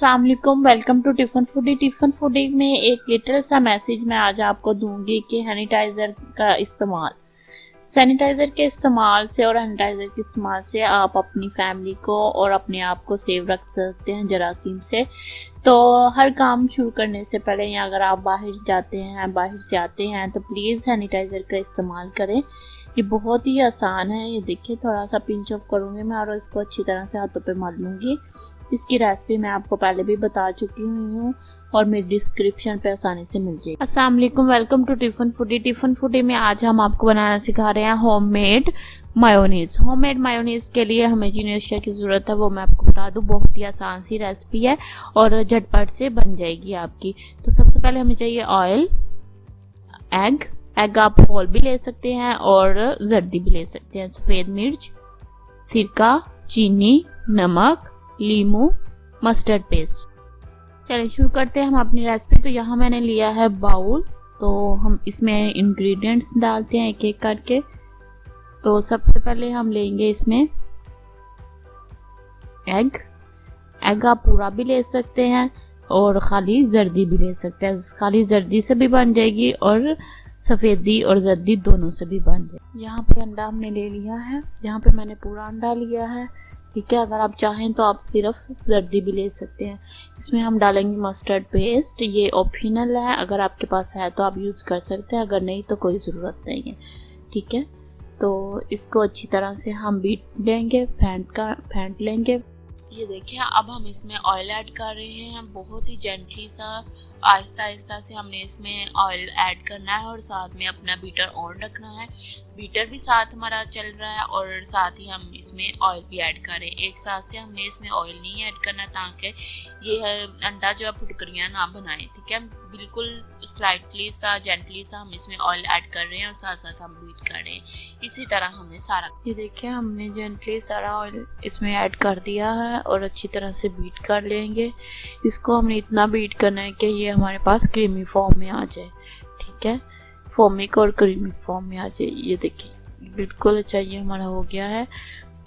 अस्सलाम वालेकुम, welcome to Tiffin Foodie. Tiffin Foodie में एक लिटिल सा मैसेज मैं आज आपको दूंगी कि सैनिटाइज़र का इस्तेमाल, सैनिटाइज़र के इस्तेमाल से और सैनिटाइज़र के इस्तेमाल से आप अपनी फैमिली को और अपने आप को सेव रख सकते हैं जरासीम से। तो हर काम शुरू करने से पहले या अगर आप बाहर जाते हैं, बाहर से आते हैं, तो प्लीज़ सैनिटाइज़र का इस्तेमाल करें। ये बहुत ही आसान है। ये देखिए, थोड़ा सा पिंच ऑफ करूँगी मैं और इसको अच्छी तरह से हाथों पे मल लूँगी। इसकी रेसिपी मैं आपको पहले भी बता चुकी हूँ और मेरी डिस्क्रिप्शन पे आसानी से मिल जाएगी। अस्सलाम वालेकुम, welcome to Tiffin Foodie. Tiffin Foodie में आज हम आपको बनाना सिखा रहे हैं होममेड मायोनीज। होममेड मायोनीज के लिए हमें जिन अशिया की ज़रूरत है वो मैं आपको बता दूं। बहुत ही आसान सी रेसिपी है और झटपट से बन जाएगी आपकी। तो सबसे पहले हमें चाहिए ऑयल, एग आप होल भी ले सकते हैं और जर्दी भी ले सकते हैं, सफ़ेद मिर्च, सिरका, चीनी, नमक, लीमू, मस्टर्ड पेस्ट। चलिए शुरू करते हैं हम अपनी रेसिपी। तो यहाँ मैंने लिया है बाउल, तो हम इसमें इंग्रेडिएंट्स डालते हैं एक एक करके। तो सबसे पहले हम लेंगे इसमें एग आप पूरा भी ले सकते हैं और खाली जर्दी भी ले सकते हैं। खाली जर्दी से भी बन जाएगी और सफ़ेदी और जर्दी दोनों से भी बन जाएगी। यहाँ पे अंडा हमने ले लिया है, यहाँ पे मैंने पूरा अंडा लिया है, ठीक है। अगर आप चाहें तो आप सिर्फ जर्दी भी ले सकते हैं। इसमें हम डालेंगे मस्टर्ड पेस्ट, ये ऑप्शनल है, अगर आपके पास है तो आप यूज़ कर सकते हैं, अगर नहीं तो कोई ज़रूरत नहीं है, ठीक है। तो इसको अच्छी तरह से हम बीट लेंगे, फेंट लेंगे। ये देखिए, अब हम इसमें ऑयल ऐड कर रहे हैं। बहुत ही जेंटली सा, आहिस्ता आहिस्ता से हमने इसमें ऑयल ऐड करना है और साथ में अपना बीटर ऑन रखना है। बीटर भी साथ हमारा चल रहा है और साथ ही हम इसमें ऑयल भी ऐड करें। एक साथ से हमने इसमें ऑयल नहीं ऐड करना ताकि ये अंडा जो है फुटकरियाँ ना बनाए, ठीक है। बिल्कुल स्लाइटली सा, जेंटली सा हम इसमें ऑयल ऐड कर रहे हैं और साथ साथ हम बीट कर रहे हैं। इसी तरह हमें सारा, ये देखिए हमने जेंटली सारा ऑयल इसमें ऐड कर दिया है और अच्छी तरह से बीट कर लेंगे। इसको हमने इतना बीट करना है कि ये हमारे पास क्रीमी फॉर्म में आ जाए, ठीक है, फोमिक और क्रीमी फॉर्म में आ जाए। ये देखिए बिल्कुल अच्छा ये हमारा हो गया है।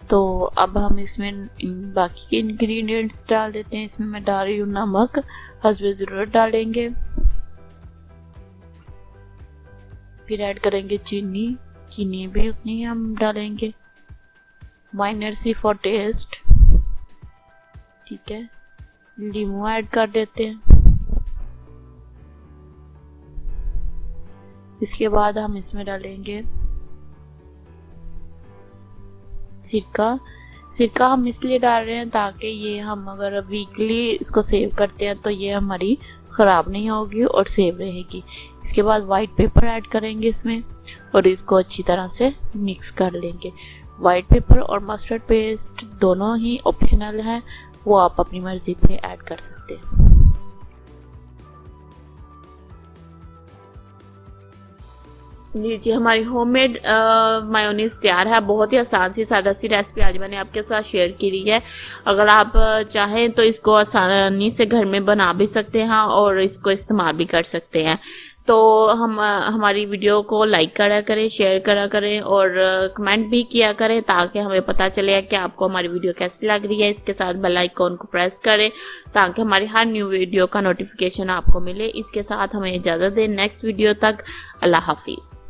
तो अब हम इसमें बाकी के इंग्रेडिएंट्स डाल देते हैं। इसमें मैं डाल रही हूँ नमक, हस्बे ज़रूरत डालेंगे। फिर ऐड करेंगे चीनी भी उतनी ही हम डालेंगे, माइनर फॉर टेस्ट, ठीक है। लीमू ऐड कर देते हैं। इसके बाद हम इसमें डालेंगे सिरका हम इसलिए डाल रहे हैं ताकि ये हम अगर वीकली इसको सेव करते हैं तो ये हमारी ख़राब नहीं होगी और सेव रहेगी। इसके बाद वाइट पेपर ऐड करेंगे इसमें और इसको अच्छी तरह से मिक्स कर लेंगे। वाइट पेपर और मस्टर्ड पेस्ट दोनों ही ऑप्शनल हैं, वो आप अपनी मर्जी पे ऐड कर सकते हैं। लीजिए, हमारी होममेड मायोनीज तैयार है। बहुत ही आसान सी सादा सी रेसिपी आज मैंने आपके साथ शेयर की है। अगर आप चाहें तो इसको आसानी से घर में बना भी सकते हैं और इसको इस्तेमाल भी कर सकते हैं। तो हमारी वीडियो को लाइक करा करें, शेयर करा करें और कमेंट भी किया करें ताकि हमें पता चले कि आपको हमारी वीडियो कैसी लग रही है। इसके साथ बेल आइकॉन को प्रेस करें ताकि हमारी हर न्यू वीडियो का नोटिफिकेशन आपको मिले। इसके साथ हमें इजाज़त दें। नेक्स्ट वीडियो तक अल्लाह हाफिज़।